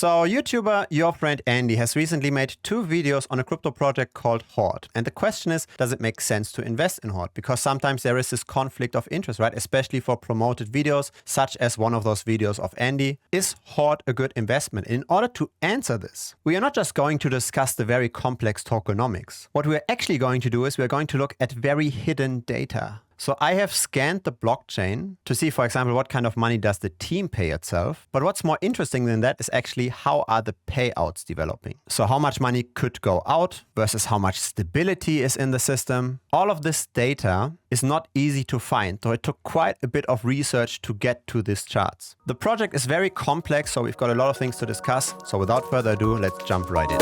So YouTuber YourFriendAndy has recently made 2 videos on a crypto project called Horde. And the question is, does it make sense to invest in Horde? Because sometimes there is this conflict of interest, right? Especially for promoted videos, such as one of those videos of Andy. Is Horde a good investment? In order to answer this, we are not just going to discuss the very complex tokenomics. What we're actually going to do is we're going to look at very hidden data. So I have scanned the blockchain to see, for example, what kind of money does the team pay itself. But what's more interesting than that is actually how are the payouts developing? So how much money could go out versus how much stability is in the system. All of this data is not easy to find. So it took quite a bit of research to get to these charts. The project is very complex, so we've got a lot of things to discuss. So without further ado, let's jump right in.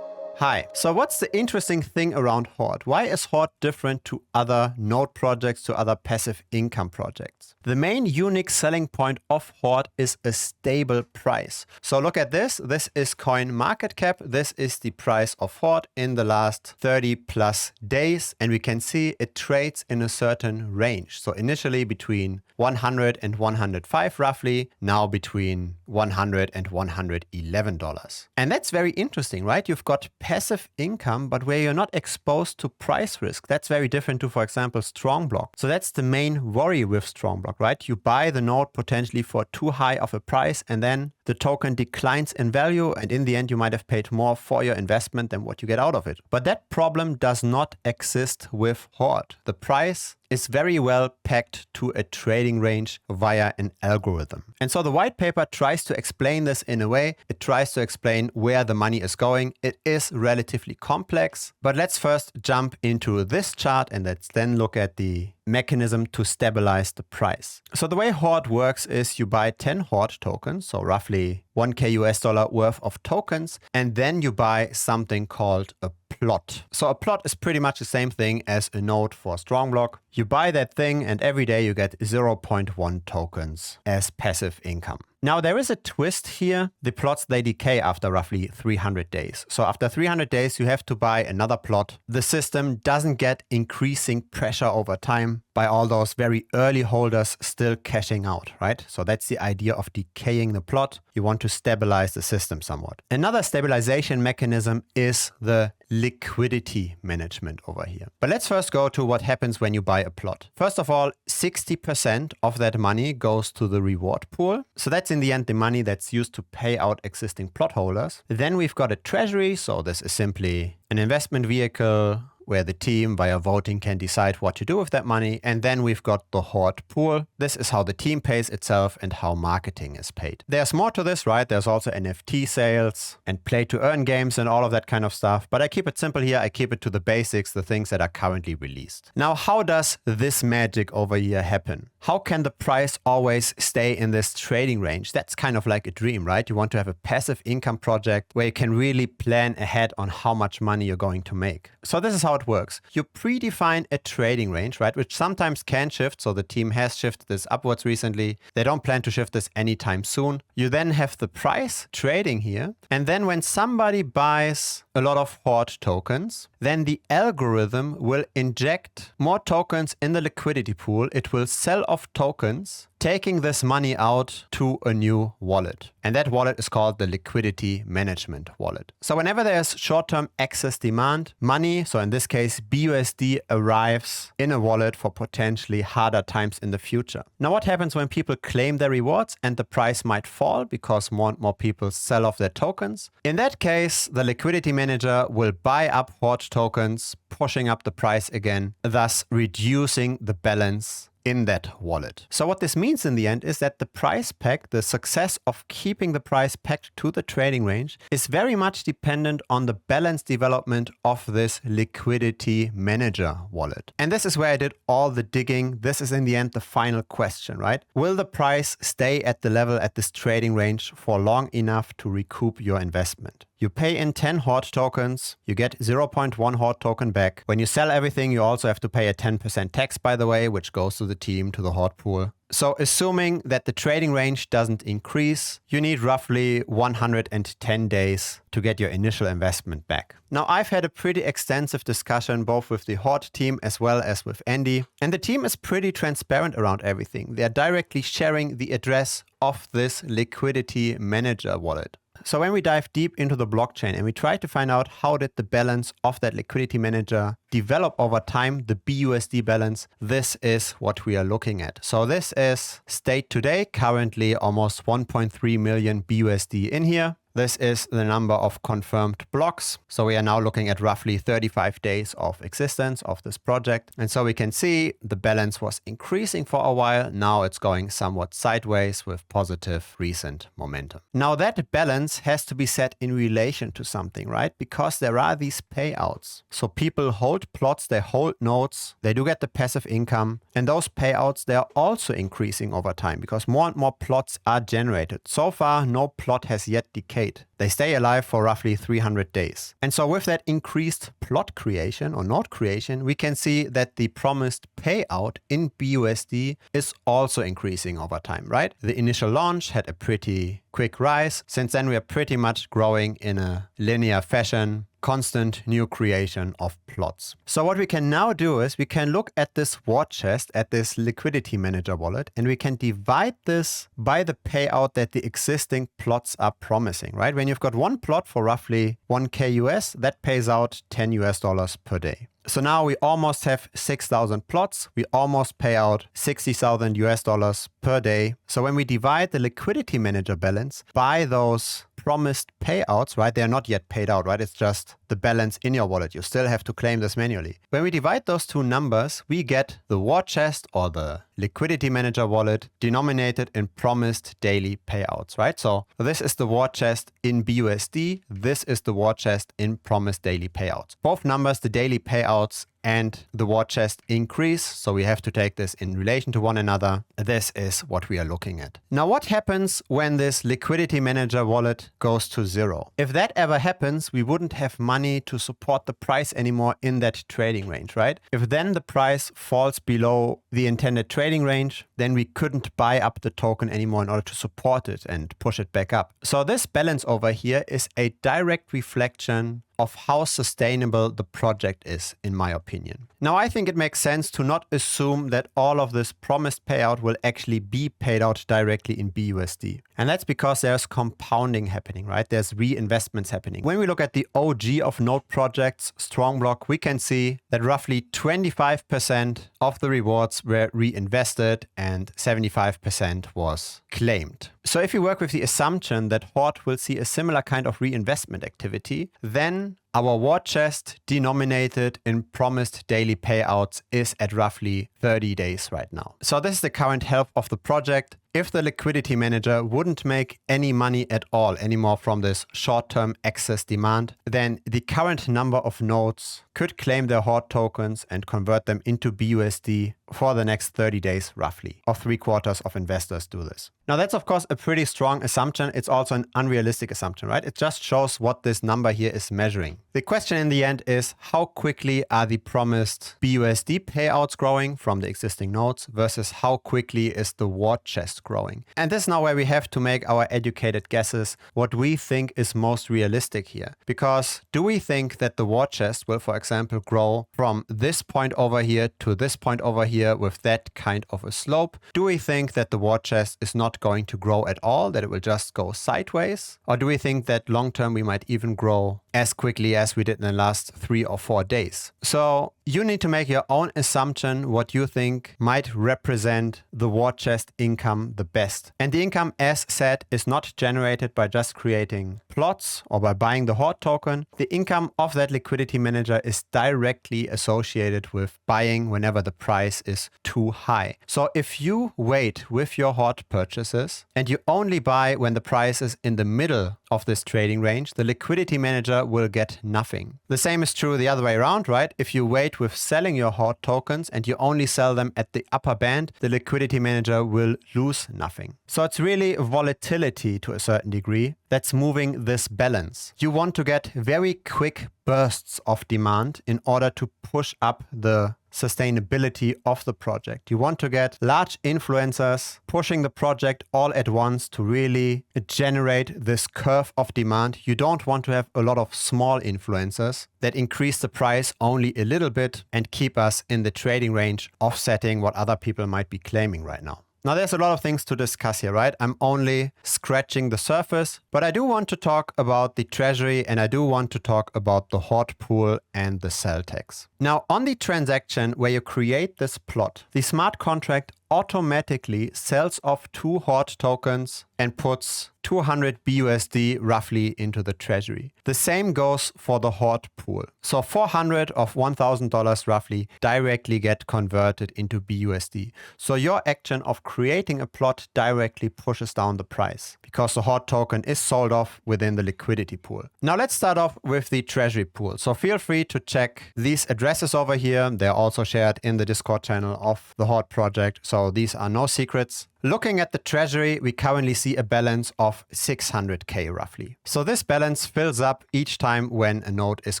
Hi. So what's the interesting thing around Horde? Why is Horde different to other node projects, to other passive income projects? The main unique selling point of Horde is a stable price. So look at this. This is coin market cap. This is the price of Horde in the last 30 plus days. And we can see it trades in a certain range. So initially between 100 and 105 roughly, now between $100 and $111. And that's very interesting, right? You've got passive income, but where you're not exposed to price risk. That's very different to, for example, strong block. So that's the main worry with strong block, right? You buy the node potentially for too high of a price and then the token declines in value, and in the end you might have paid more for your investment than what you get out of it. But that problem does not exist with Horde. The price is very well packed to a trading range via an algorithm. And so the white paper tries to explain this in a way. It tries to explain where the money is going. It is relatively complex, but let's first jump into this chart and let's then look at the mechanism to stabilize the price. So the way Horde works is you buy 10 Horde tokens, so roughly 1k US dollar worth of tokens, and then you buy something called a plot. So a plot is pretty much the same thing as a node for strong block. You buy that thing and every day you get 0.1 tokens as passive income. Now there is a twist here. The plots, they decay after roughly 300 days. So after 300 days, you have to buy another plot. The system doesn't get increasing pressure over time by all those very early holders still cashing out, right? So that's the idea of decaying the plot. You want to stabilize the system somewhat. Another stabilization mechanism is the liquidity management over here. But let's first go to what happens when you buy a plot. First of all, 60% of that money goes to the reward pool. So that's in the end the money that's used to pay out existing plot holders. Then we've got a treasury. So this is simply an investment vehicle where the team via voting can decide what to do with that money. And then we've got the Horde pool. This is how the team pays itself and how marketing is paid. There's more to this, right? There's also NFT sales and play to earn games and all of that kind of stuff. But I keep it simple here. I keep it to the basics, the things that are currently released. Now, how does this magic over here happen? How can the price always stay in this trading range? That's kind of like a dream, right? You want to have a passive income project where you can really plan ahead on how much money you're going to make. So this is how it works. You predefine a trading range, right? Which sometimes can shift. So the team has shifted this upwards recently. They don't plan to shift this anytime soon. You then have the price trading here. And then when somebody buys a lot of Horde tokens, then the algorithm will inject more tokens in the liquidity pool. It will sell off tokens, taking this money out to a new wallet. And that wallet is called the liquidity management wallet. So whenever there's short-term excess demand, money, so in this case BUSD, arrives in a wallet for potentially harder times in the future. Now what happens when people claim their rewards and the price might fall because more and more people sell off their tokens? In that case, the liquidity manager will buy up Horde tokens, pushing up the price again, thus reducing the balance in that wallet. So what this means in the end is that the price peg, the success of keeping the price pegged to the trading range, is very much dependent on the balance development of this liquidity manager wallet. And this is where I did all the digging. This is in the end the final question, right? Will the price stay at the level at this trading range for long enough to recoup your investment? You pay in 10 Horde tokens, you get 0.1 Horde token back. When you sell everything, you also have to pay a 10% tax, by the way, which goes to the team, to the Horde pool. So assuming that the trading range doesn't increase, you need roughly 110 days to get your initial investment back. Now, I've had a pretty extensive discussion both with the Horde team as well as with Andy, and the team is pretty transparent around everything. They're directly sharing the address of this liquidity manager wallet. So when we dive deep into the blockchain and we try to find out how did the balance of that liquidity manager develop over time, the BUSD balance, this is what we are looking at. So this is state today, currently almost 1.3 million BUSD in here. This is the number of confirmed blocks. So we are now looking at roughly 35 days of existence of this project. And so we can see the balance was increasing for a while. Now it's going somewhat sideways with positive recent momentum. Now that balance has to be set in relation to something, right? Because there are these payouts. So people hold plots, they hold nodes, they do get the passive income. And those payouts, they are also increasing over time because more and more plots are generated. So far, no plot has yet decayed. They stay alive for roughly 300 days. And so with that increased plot creation or node creation, we can see that the promised payout in BUSD is also increasing over time, right? The initial launch had a pretty quick rise. Since then, we are pretty much growing in a linear fashion, constant new creation of plots. So what we can now do is we can look at this war chest, at this liquidity manager wallet, and we can divide this by the payout that the existing plots are promising, right? When you've got one plot for roughly 1K US, that pays out $10 US per day. So now we almost have 6,000 plots. We almost pay out 60,000 US per day. So when we divide the liquidity manager balance by those promised payouts, right? They're not yet paid out, right? It's just the balance in your wallet. You still have to claim this manually. When we divide those two numbers, we get the war chest or the liquidity manager wallet denominated in promised daily payouts, right? So this is the war chest in BUSD. This is the war chest in promised daily payouts. Both numbers, the daily payouts and the war chest increase. So we have to take this in relation to one another. This is what we are looking at. Now, what happens when this liquidity manager wallet goes to zero? If that ever happens, we wouldn't have money to support the price anymore in that trading range, right? If then the price falls below the intended trading range, then we couldn't buy up the token anymore in order to support it and push it back up. So this balance over here is a direct reflection of how sustainable the project is, in my opinion. Now, I think it makes sense to not assume that all of this promised payout will actually be paid out directly in BUSD. And that's because there's compounding happening, right? There's reinvestments happening. When we look at the OG of node projects, Strongblock, we can see that roughly 25% of the rewards were reinvested and 75% was claimed. So if you work with the assumption that Horde will see a similar kind of reinvestment activity, then our war chest denominated in promised daily payouts is at roughly 30 days right now. So this is the current health of the project. If the liquidity manager wouldn't make any money at all anymore from this short-term excess demand, then the current number of nodes could claim their Horde tokens and convert them into BUSD for the next 30 days roughly, or 3/4 of investors do this. Now that's of course a pretty strong assumption. It's also an unrealistic assumption, right? It just shows what this number here is measuring. The question in the end is how quickly are the promised BUSD payouts growing from the existing nodes versus how quickly is the war chest growing. And this is now where we have to make our educated guesses what we think is most realistic here. Because do we think that the war chest will, for example, grow from this point over here to this point over here with that kind of a slope? Do we think that the war chest is not going to grow at all, that it will just go sideways? Or do we think that long term we might even grow as quickly as we did in the last 3 or 4 days? So you need to make your own assumption what you think might represent the war chest income the best. And the income, as said, is not generated by just creating plots or by buying the Horde token. The income of that liquidity manager is directly associated with buying whenever the price is too high. So if you wait with your Horde purchases and you only buy when the price is in the middle of this trading range, the liquidity manager manager will get nothing. The same is true the other way around, right? If you wait with selling your Horde tokens and you only sell them at the upper band, the liquidity manager will lose nothing. So it's really volatility to a certain degree that's moving this balance. You want to get very quick bursts of demand in order to push up the sustainability of the project. You want to get large influencers pushing the project all at once to really generate this curve of demand. You don't want to have a lot of small influencers that increase the price only a little bit and keep us in the trading range, offsetting what other people might be claiming right now. Now, there's a lot of things to discuss here, right? I'm only scratching the surface, but I do want to talk about the treasury and I do want to talk about the Horde pool and the sell tax. Now, on the transaction where you create this plot, the smart contract automatically sells off 2 Horde tokens and puts 200 BUSD roughly into the treasury. The same goes for the Horde pool. So 400 of $1,000 roughly directly get converted into BUSD. So your action of creating a plot directly pushes down the price because the Horde token is sold off within the liquidity pool. Now let's start off with the treasury pool. So feel free to check these addresses over here. They're also shared in the Discord channel of the Horde project. So these are no secrets. Looking at the treasury, we currently see a balance of 600K roughly. So this balance fills up each time when a node is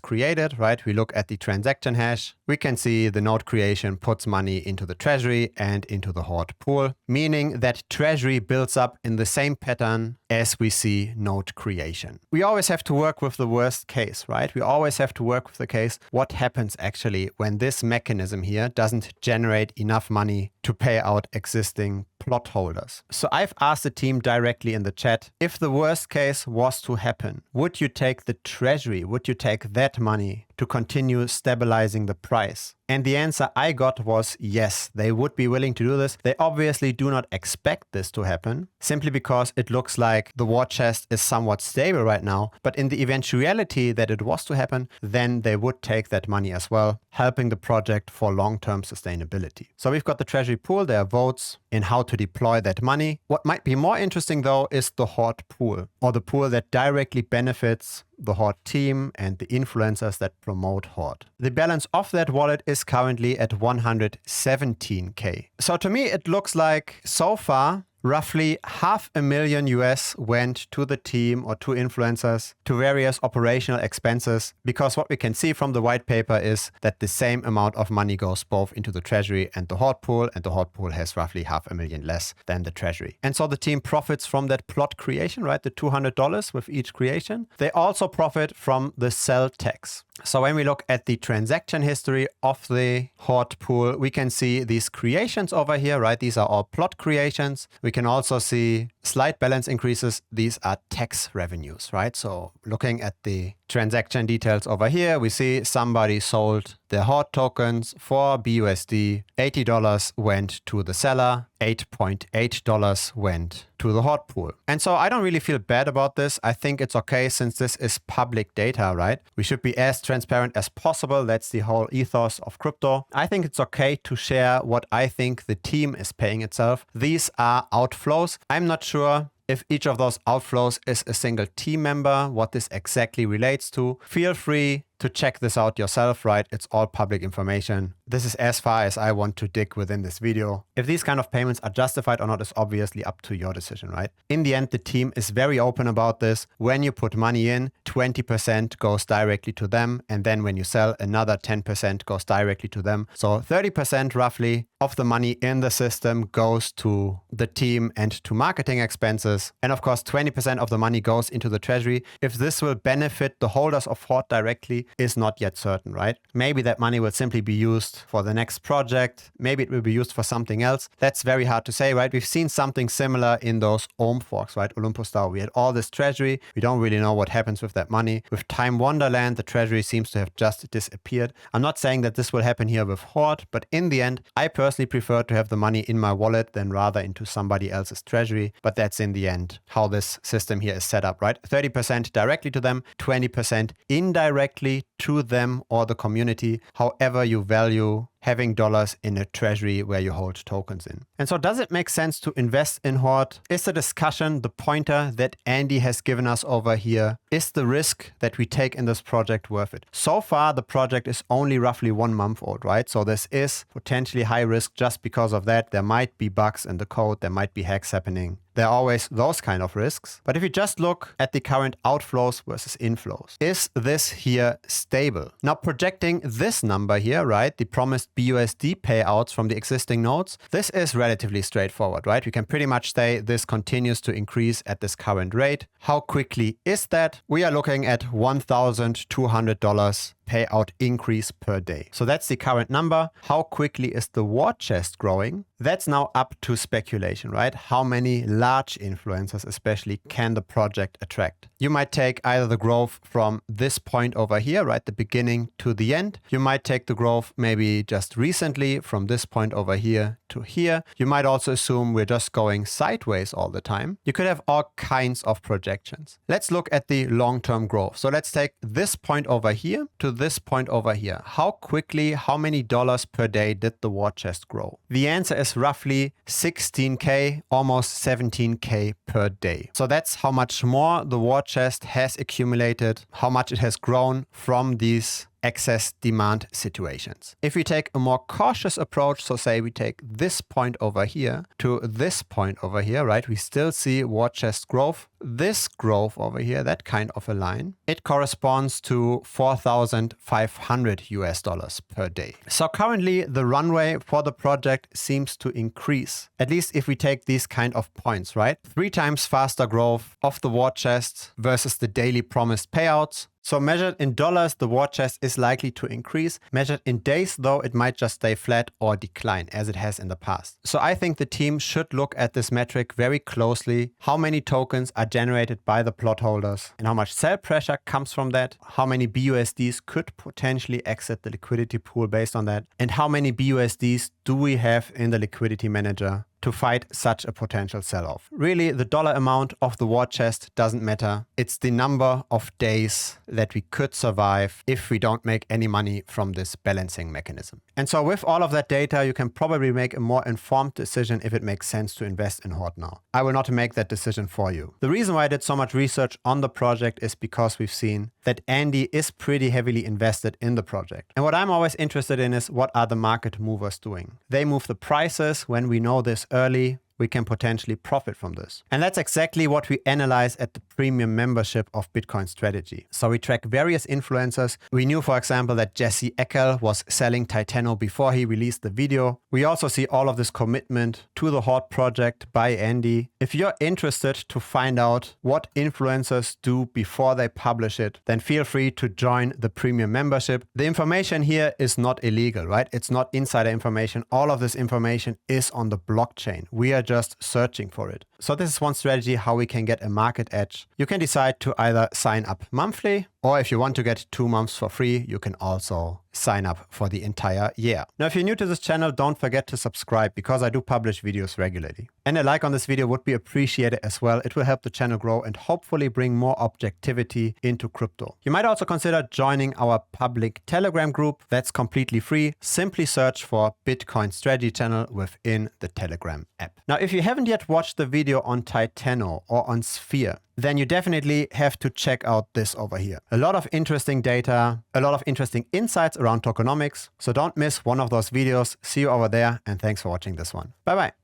created, right? We look at the transaction hash. We can see the node creation puts money into the treasury and into the Horde pool, meaning that treasury builds up in the same pattern as we see node creation. We always have to work with the worst case, right? We always have to work with the case, what happens actually when this mechanism here doesn't generate enough money to pay out existing plot holders. So I've asked the team directly in the chat, if the worst case was to happen, would you take the treasury? Would you take that money to continue stabilizing the price? And the answer I got was yes, they would be willing to do this. They obviously do not expect this to happen, simply because it looks like the war chest is somewhat stable right now. But in the eventuality that it was to happen, then they would take that money as well, helping the project for long-term sustainability. So we've got the treasury pool, there are votes in how to deploy that money. What might be more interesting though is the Horde pool, or the pool that directly benefits the Horde team and the influencers that promote Horde. The balance of that wallet is currently at 117K. So to me, it looks like so far, roughly $500,000 US went to the team or to influencers to various operational expenses, because what we can see from the white paper is that the same amount of money goes both into the treasury and the Horde pool, and the Horde pool has roughly $500,000 less than the treasury. And so the team profits from that plot creation, right? The $200 with each creation. They also profit from the sell tax. So when we look at the transaction history of the Horde pool, we can see these creations over here, right? These are all plot creations. We can also see slight balance increases. These are tax revenues, right? So looking at the transaction details over here, we see somebody sold the Horde tokens for BUSD. $80 went to the seller, $8.8 went to the Horde pool. And so I don't really feel bad about this. I think it's okay since this is public data, right? We should be as transparent as possible. That's the whole ethos of crypto. I think it's okay to share what I think the team is paying itself. These are outflows. I'm not sure if each of those outflows is a single team member, what this exactly relates to. Feel free to check this out yourself, right? It's all public information. This is as far as I want to dig within this video. If these kind of payments are justified or not is obviously up to your decision, right? In the end, the team is very open about this. When you put money in, 20% goes directly to them. And then when you sell, another 10% goes directly to them. So 30% roughly of the money in the system goes to the team and to marketing expenses. And of course, 20% of the money goes into the treasury. If this will benefit the holders of Horde directly is not yet certain, right? Maybe that money will simply be used for the next project. Maybe it will be used for something else. That's very hard to say, right? We've seen something similar in those Ohm forks, right? Olympus DAO. We had all this treasury. We don't really know what happens with that money. With Time Wonderland, the treasury seems to have just disappeared. I'm not saying that this will happen here with Horde, but in the end, I personally prefer to have the money in my wallet than rather into somebody else's treasury. But that's in the end how this system here is set up, right? 30% directly to them, 20% indirectly to them or the community, however you value having dollars in a treasury where you hold tokens in. And so does it make sense to invest in Horde? Is the discussion, the pointer that Andy has given us over here, is the risk that we take in this project worth it? So far, the project is only roughly 1 month old, right? So this is potentially high risk just because of that. There might be bugs in the code. There might be hacks happening. There are always those kind of risks. But if you just look at the current outflows versus inflows, is this here stable? Now projecting this number here, right, the promised BUSD payouts from the existing nodes, this is relatively straightforward, right? We can pretty much say this continues to increase at this current rate. How quickly is that? We are looking at $1,200 payout increase per day. So that's the current number. How quickly is the war chest growing? That's now up to speculation, right? How many large influencers especially can the project attract? You might take either the growth from this point over here, right, the beginning to the end. You might take the growth maybe just recently from this point over here to here. You might also assume we're just going sideways all the time. You could have all kinds of projections. Let's look at the long-term growth. So let's take this point over here to this point over here. How quickly, how many dollars per day did the war chest grow? The answer is roughly 16K, almost 17K per day. So that's how much more the war chest has accumulated, how much it has grown from these excess demand situations. If we take a more cautious approach, so say we take this point over here to this point over here, right? We still see war chest growth. This growth over here, that kind of a line, it corresponds to $4,500 per day. So currently the runway for the project seems to increase, at least if we take these kind of points, right? 3 times faster growth of the war chest versus the daily promised payouts. So measured in dollars, the war chest is likely to increase. Measured in days, though, it might just stay flat or decline as it has in the past. So I think the team should look at this metric very closely. How many tokens are generated by the plot holders and how much sell pressure comes from that? How many BUSDs could potentially exit the liquidity pool based on that? And how many BUSDs do we have in the liquidity manager to fight such a potential sell-off? Really, the dollar amount of the war chest doesn't matter. It's the number of days that we could survive if we don't make any money from this balancing mechanism. And so with all of that data, you can probably make a more informed decision if it makes sense to invest in Horde now. I will not make that decision for you. The reason why I did so much research on the project is because we've seen that Andy is pretty heavily invested in the project. And what I'm always interested in is what are the market movers doing? They move the prices. When we know this early, we can potentially profit from this. And that's exactly what we analyze at the premium membership of Bitcoin Strategy. So we track various influencers. We knew, for example, that Jesse Eckel was selling Titano before he released the video. We also see all of this commitment to the Horde project by Andy. If you're interested to find out what influencers do before they publish it, then feel free to join the premium membership. The information here is not illegal, right? It's not insider information. All of this information is on the blockchain. We are just searching for it. So this is one strategy how we can get a market edge. You can decide to either sign up monthly, or if you want to get 2 months for free, you can also sign up for the entire year. Now, if you're new to this channel, don't forget to subscribe because I do publish videos regularly. And a like on this video would be appreciated as well. It will help the channel grow and hopefully bring more objectivity into crypto. You might also consider joining our public Telegram group. That's completely free. Simply search for Bitcoin Strategy channel within the Telegram app. Now, if you haven't yet watched the video on Titano or on Sphere, then you definitely have to check out this over here. A lot of interesting data, a lot of interesting insights around tokenomics. So don't miss one of those videos. See you over there, and thanks for watching this one. Bye bye.